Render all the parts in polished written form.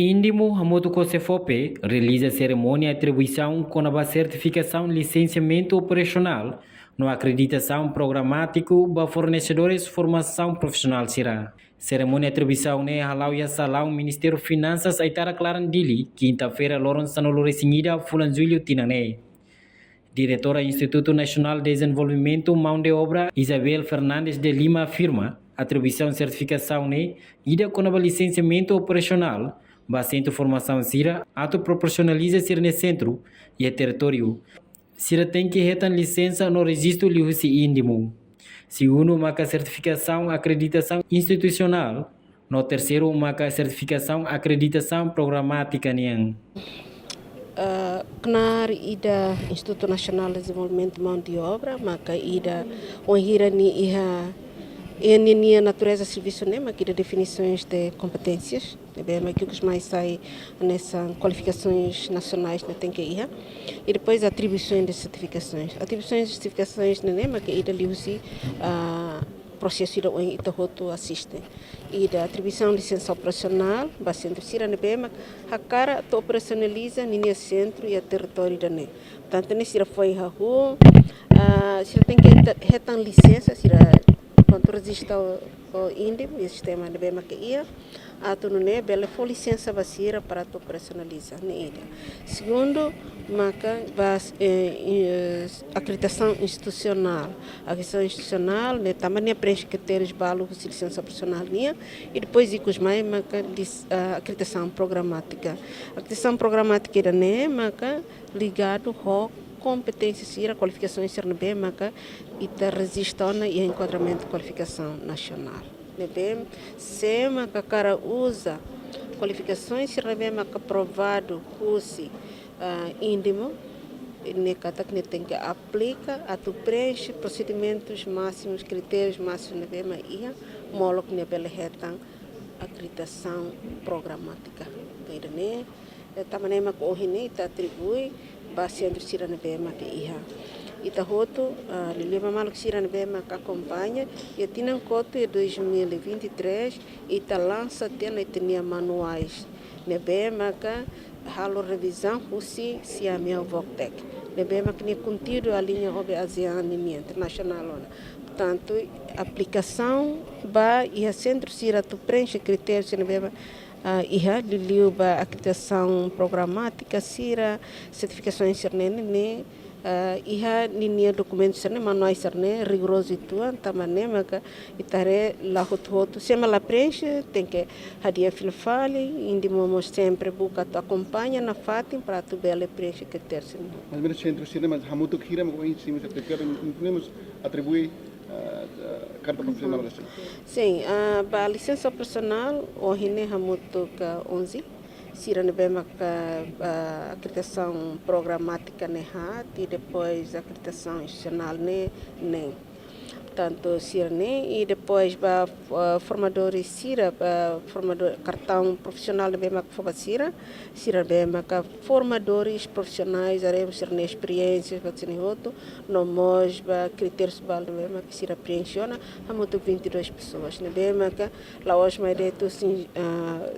índimo Hamoto Kosefope realiza a cerimônia de atribuição com a certificação de licenciamento operacional na acreditação programático para fornecedores de formação profissional será. Cerimônia de atribuição ne halau ya salão Ministério Finanças aitara Clarandili, quinta-feira Lawrence Sanoloresinhida Fulanzulho Tinane. Diretora do Instituto Nacional de Desenvolvimento Mão de Obra, Isabel Fernandes de Lima, afirma atribuição de certificação ida com o licenciamento operacional, bastante formação sira, ato proporcionaliza ser no centro e a território. Sira tem que retar licença no registro liusi índimo. Se uno marca certificação acreditação institucional, no terceiro marca certificação acreditação programática niang. Knar ida Instituto Nacional de Desenvolvimento Mão de Obra, maka ida onhira ni iha a natureza serviço nema que definições de competências, bem, mas que os mais sai nessas qualificações nacionais na tem que ir, e depois atribuições de certificações. Atribuições de certificações na nema que ida liusi processo ida onde ita roto assiste. E da atribuição de licença operacional, ba centro sira na bem, a cara to operacionaliza ninha centro e a território da ne. Portanto, ne sira foi a rua, sira tem que retan licença, sira quando resista o índimo, o sistema de bem que ia, ato no ne bela foi licença vacira para to operacionalizar ne ida. Segundo, marca acreditação institucional. A acreditação institucional, né, também preenche critérios básicos de licença operacional e depois os mais marca acreditação programática. A acreditação programática da né, marca ligado ao competências e qualificações ser bem marca e da resistência e enquadramento de qualificação nacional. Bem, se marca cara usa qualificações ser bem marca aprovado curso índimo, ne tem que aplica a tu preenche procedimentos máximos, critérios máximos na bema ia, molo que ne bela retan acreditação programática. Então, né, também é que hoje ne tá atribui bastante sira na bema que ia. Ita roto, leva mal que sira na bema que acompanha, e tinha coto em 2023 e tá lança tinha manuais na bema que halo revisão usi se a minha Voctec. Bem, mas que contido a linha OB ASEAN internacional. Portanto, aplicação ba e a centro sira tu preenche critérios ne bem iha liliu ba acreditação programática sira certificações ne iha ninia documentos serne manuais serne rigoroso ituan tamane maka itare la hoto sema la preenche tem que hadia filfale indi momo sempre buka tu acompanha na fatin para tu bela preenche que terceiro. Mas mesmo centro cinema hamuto kira mo em cima se podemos atribuir carta profissional assim. Sim, a licença operacional hoje ne hamuto ka 11 sira ne bem a acreditação programática ne e depois a acreditação institucional ne nem. Portanto, sira ne e depois formadores sira formador cartão profissional ne bem a sira bem a formadores profissionais aremos ser ne experiências para ser outro no mos critérios bal ne bem que sira preenchiona a muito 22 pessoas ne bem a lá hoje mais de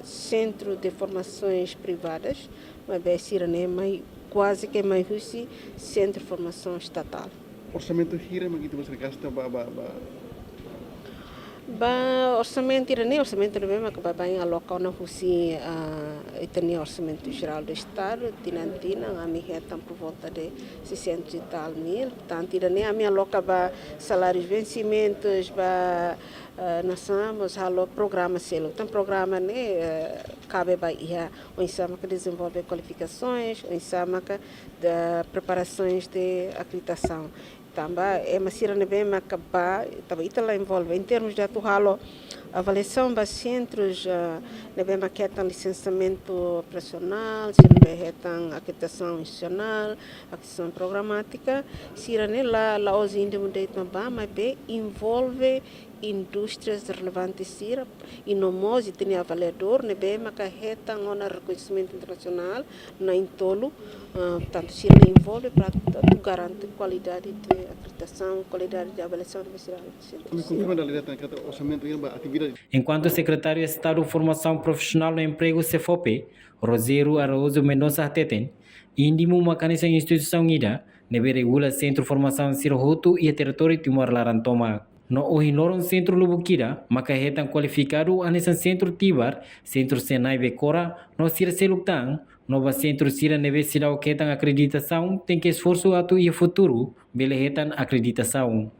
centro de formações privadas, mas bem sira ne mais quase que mais russo centro de formação estatal. Orçamento gira mas que você gasta orçamento irane orçamento mesmo que vai alocar na Rússia e tem orçamento geral do estado tinantina a minha está por volta de 600 e tal mil, portanto irane a minha aloca ba salários vencimentos ba nós somos halo programa selo tem programa né cabe ba ia o ensama que desenvolve qualificações o ensama que da preparações de acreditação também é uma sira bem macabá também ela envolve em termos de atualo avaliação dos centros bem maquetam licenciamento operacional se bem retam acreditação institucional acreditação programática sira lá os índios de também mas bem envolve indústrias relevantes sira e no mos e tem avaliador ne bem maka reta ngona reconhecimento internacional na intolo portanto sira envolve para garantir qualidade de acreditação, qualidade de avaliação universidade. Me confirma a realidade que o orçamento ia atividade. Enquanto secretário de Estado de Formação Profissional no Emprego CFOP, Rosério Araújo Mendonça Teten, Indimo Macanisa Instituição IDA, nebe regula Centro de Formação Sirhoto e Território Timor-Larantoma. No Ohinoron Centro Lubukira, macahetan qualificado anesan Centro Tibar, Centro Senai Becora, no Sira Selutang, Nova Centro Sira nebe sila oketan acreditação, tem que esforço atu e futuro, belehetan acreditação.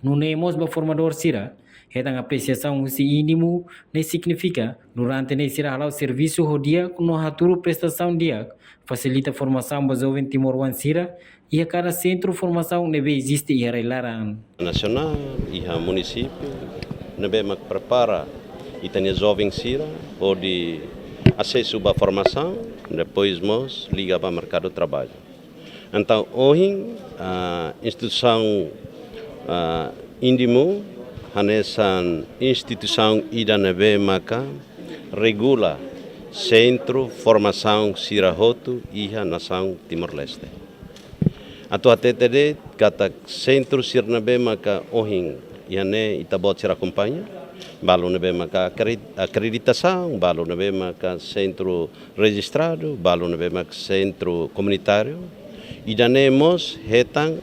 No nemos ba formador Sira, hetan apreciação usi ínimo, ne significa, durante ne Sira halau serviço rodia, no haturu prestação dia, facilita formação ba jovem Timor-Wan Sira, e a cada centro de formação nebe existe e relaran. Nacional e a município nebe mak prepara e tem jovem Sira pode acesso à formação, depois nós liga para o mercado de trabalho. Então hoje a instituição Indimo nessa instituição ida nebe maka regula centro formação Sira Hoto e a nação Timor-Leste. Ato atetede kata centro sirnabe maka ohing iane itabot sira companhia balo nabe maka acreditação balo nabe maka centro registrado balo nabe maka centro comunitário e danemos hetang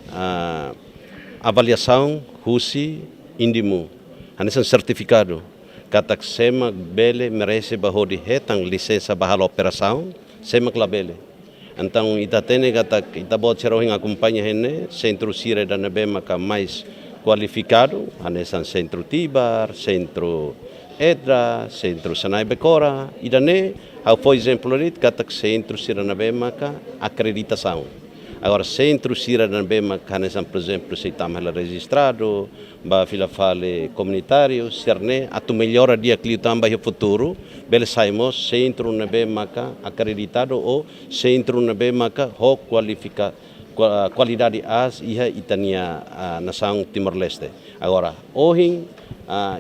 avaliação husi indimo anesan certificado kata sema bele merece bahodi hetang licença bahal operação sema klabele. Então, itatene katak itabot sirohing acompanha hene centro sira da nebe maka mais qualificado, anesan centro Tibar, centro Edra, centro Senai Becora, idane, ao por exemplo rit katak centro sira nebe maka acreditação. Agora centro sira da nebe maka anesan por exemplo se tamela registrado, ba fila fale comunitário, serne atu melhora dia cliutamba e futuro. Bele saímos centro nebe maka acreditado ou centro nebe maka ho qualidade as iha itania nação Timor-Leste. Agora, hoje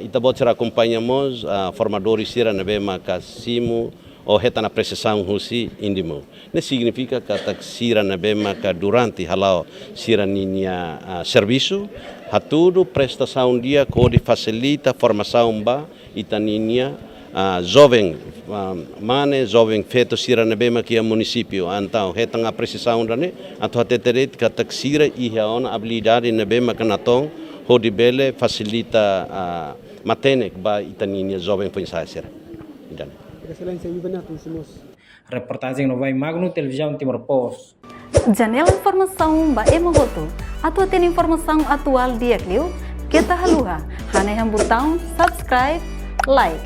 itabot será acompanhamos formadores sira nebe maka simu ou reta na apreciação husi indimo. Isso significa que a sira nebe maka durante halau sira ninya serviço, hatudo prestação dia que facilita formação ba itaninya jovem mane jovem feito sira nebe maki a município então hetang apreciação dane atau hateret kata sira e a habilidade nebe makanaton hodi bele facilita matenek ba itaninya jovem pensar sira dan Reportagem no Vai Magno Televisão Timor Post. Janela informação ba emohoto atau tem informação atual dia kliu kita haluha haneham botão subscribe like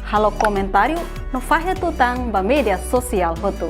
halo comentário no fahe tutang ba media sosial hotu.